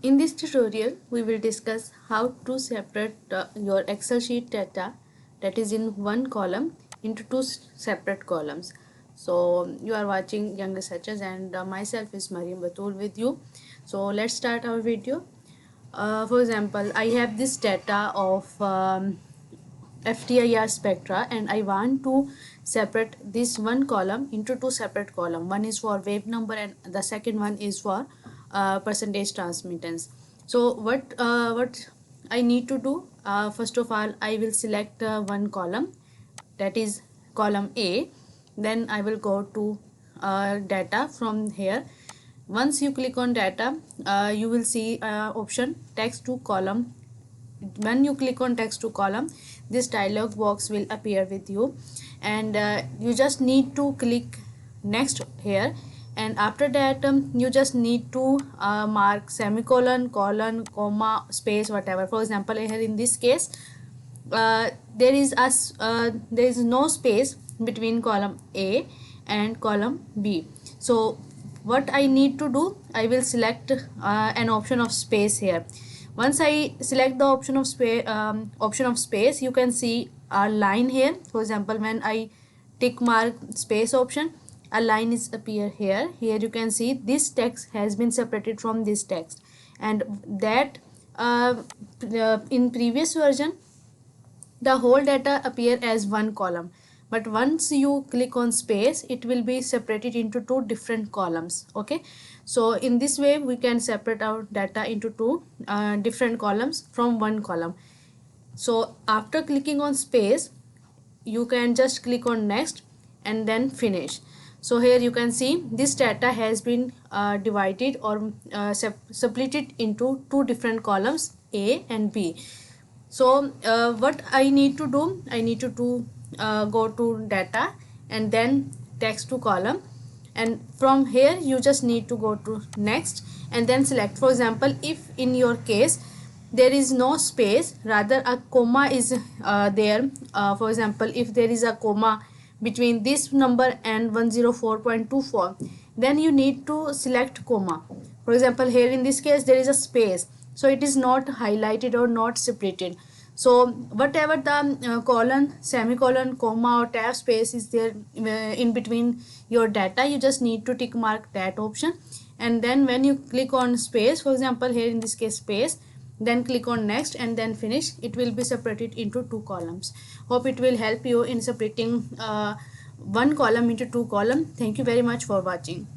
In this tutorial, we will discuss how to separate your Excel sheet data that is in one column into two separate columns. So you are watching Young Researchers and myself is Maryam Batool with you. So let's start our video. For example, I have this data of FTIR spectra and I want to separate this one column into two separate columns. One is for wave number and the second one is for percentage transmittance. So what I need to do, first of all I will select one column, that is column A. Then I will go to data. From here, once you click on data, you will see option text to column. When you click on text to column, this dialog box will appear with you, and you just need to click next here, and after that you just need to mark semicolon, colon, comma, space, whatever. For example, here in this case there is no space between column A and column B. So what I need to do, I will select an option of space here. Once I select the option of space, you can see a line here. For example, when I tick mark space option, a line is appear here. Here you can see this text has been separated from this text, and that in previous version the whole data appear as one column, but once you click on space, it will be separated into two different columns. Okay, so in this way we can separate our data into two different columns from one column. So after clicking on space, you can just click on next and then finish. So here you can see this data has been divided or separated into two different columns, A and B. So what I need to do, I need to go to data and then text to column, and from here you just need to go to next and then select. For example, if in your case there is no space, rather a comma is there, for example if there is a comma between this number and 104.24, then you need to select comma. For example, here in this case there is a space, so it is not highlighted or not separated. So whatever the colon, semicolon, comma or tab space is there in between your data, you just need to tick mark that option, and then when you click on space, for example here in this case space, then click on next and then finish, it will be separated into two columns. Hope it will help you in separating one column into two columns. Thank you very much for watching.